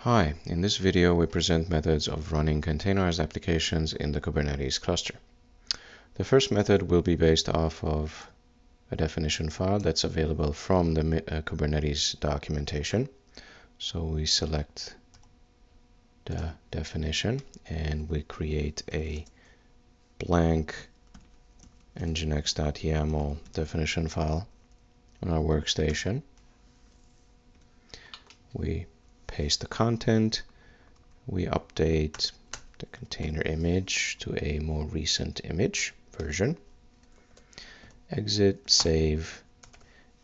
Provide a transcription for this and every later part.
Hi, in this video we present methods of running containerized applications in the Kubernetes cluster. The first method will be based off of a definition file that's available from the Kubernetes documentation. So we select the definition and we create a blank nginx.yaml definition file on our workstation. We paste the content, we update the container image to a more recent image version, exit, save,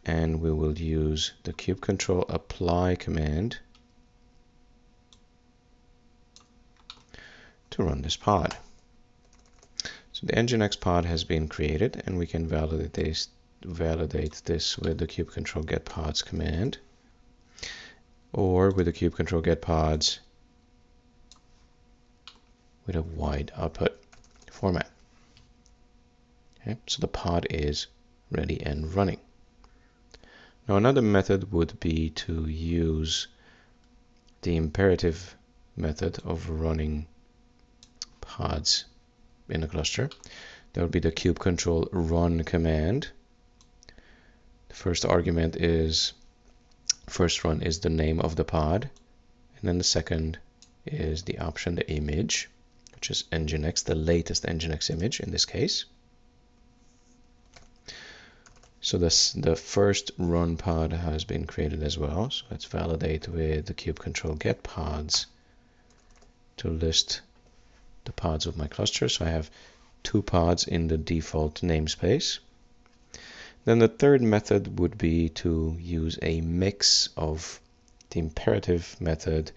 and we will use the kubectl apply command to run this pod. So the nginx pod has been created, and we can validate this with the kubectl get pods command, or with the kubectl get pods with a wide output format. Okay, so the pod is ready and running. Now another method would be to use the imperative method of running pods in a cluster. That would be the kubectl run command. The first argument is run is the name of the pod, and then the second is the option, the image, which is nginx, the latest nginx image in this case. So the first run pod has been created as well. So let's validate with the kubectl get pods to list the pods of my cluster. So I have 2 pods in the default namespace. Then the third method would be to use a mix of the imperative method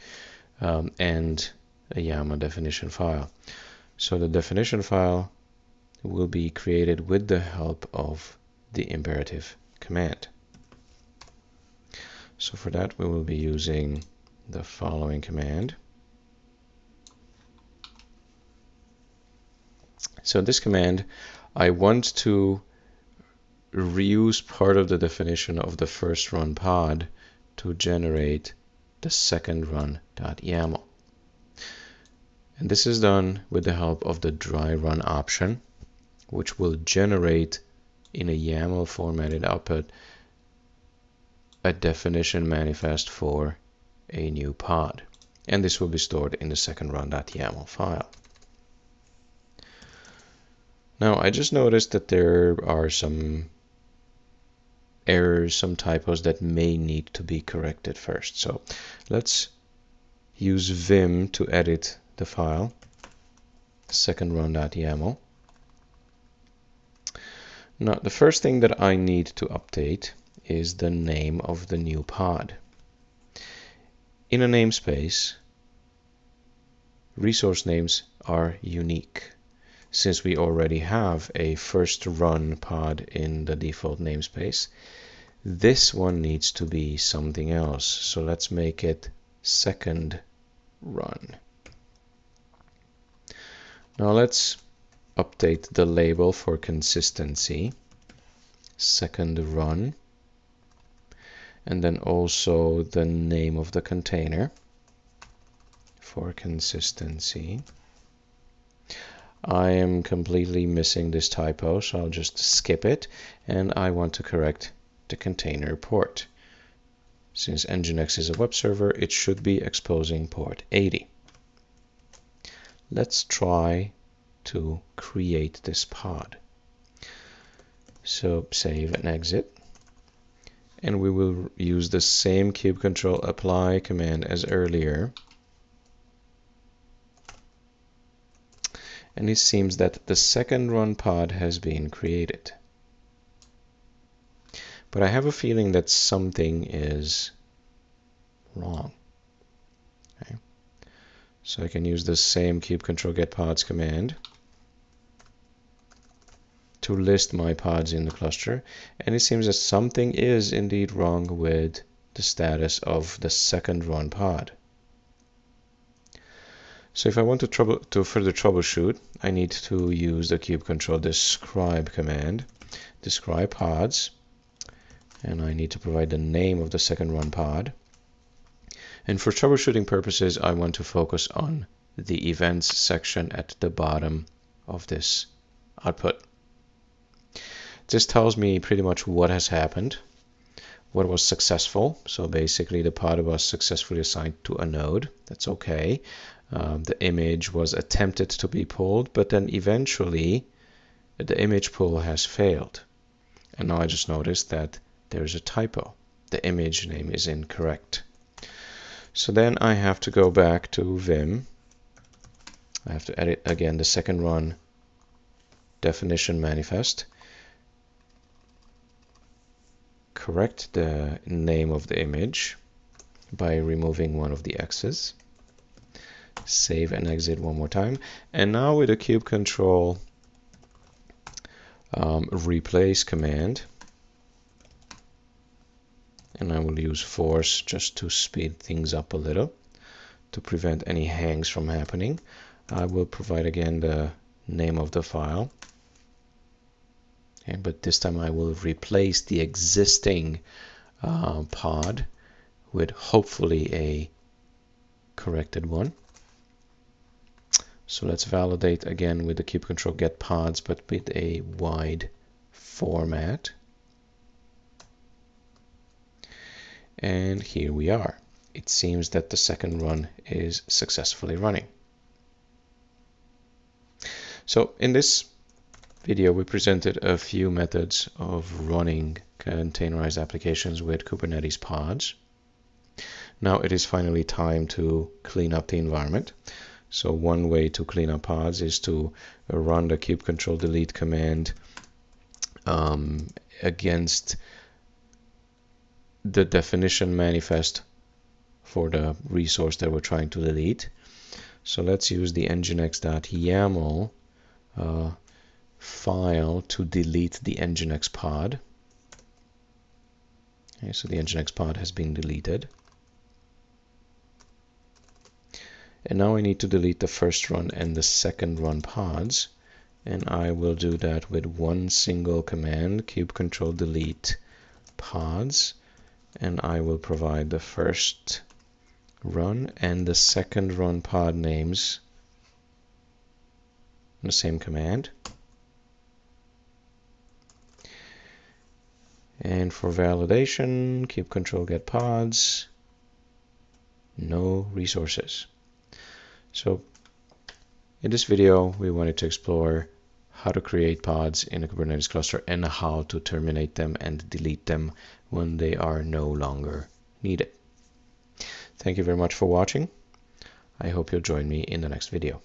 and a YAML definition file. So the definition file will be created with the help of the imperative command. So for that we will be using the following command. So this command, I want to reuse part of the definition of the first run pod to generate the second run.yaml. And this is done with the help of the dry run option, which will generate in a YAML formatted output a definition manifest for a new pod. And this will be stored in the second run.yaml file. Now I just noticed that there are some errors, some typos that may need to be corrected first. So let's use vim to edit the file, second run.yaml. Now the first thing that I need to update is the name of the new pod. In a namespace, resource names are unique. Since we already have a first run pod in the default namespace, this one needs to be something else. So let's make it second run. Now let's update the label for consistency, second run, and then also the name of the container for consistency. I am completely missing this typo, so I'll just skip it, and I want to correct the container port. Since nginx is a web server, it should be exposing port 80. Let's try to create this pod. So save and exit, and we will use the same kubectl apply command as earlier. And it seems that the second run pod has been created. But I have a feeling that something is wrong. Okay. So I can use the same kubectl get pods command to list my pods in the cluster, and it seems that something is indeed wrong with the status of the second run pod. So if I want to further troubleshoot, I need to use the kubectl describe command, describe pods, and I need to provide the name of the second run pod. And for troubleshooting purposes, I want to focus on the events section at the bottom of this output. This tells me pretty much what has happened, what was successful. So basically the pod was successfully assigned to a node. That's okay. The image was attempted to be pulled, but then eventually the image pull has failed. And now I just noticed that there's a typo. The image name is incorrect. So then I have to go back to Vim. I have to edit again the second run definition manifest. Correct the name of the image by removing one of the X's. Save and exit one more time. And now with the kubectl replace command, and I will use force just to speed things up a little to prevent any hangs from happening. I will provide again the name of the file. Okay, but this time I will replace the existing pod with hopefully a corrected one. So let's validate again with the kubectl get pods, but with a wide format. And here we are. It seems that the second run is successfully running. So in this video, we presented a few methods of running containerized applications with Kubernetes pods. Now it is finally time to clean up the environment. So one way to clean up pods is to run the kubectl delete command against the definition manifest for the resource that we're trying to delete. So let's use the nginx.yaml file to delete the nginx pod. Okay, so the nginx pod has been deleted. And now I need to delete the first run and the second run pods. And I will do that with one single command, kubectl delete pods. And I will provide the first run and the second run pod names in the same command. And for validation, kubectl get pods, no resources. So in this video, we wanted to explore how to create pods in a Kubernetes cluster and how to terminate them and delete them when they are no longer needed. Thank you very much for watching. I hope you'll join me in the next video.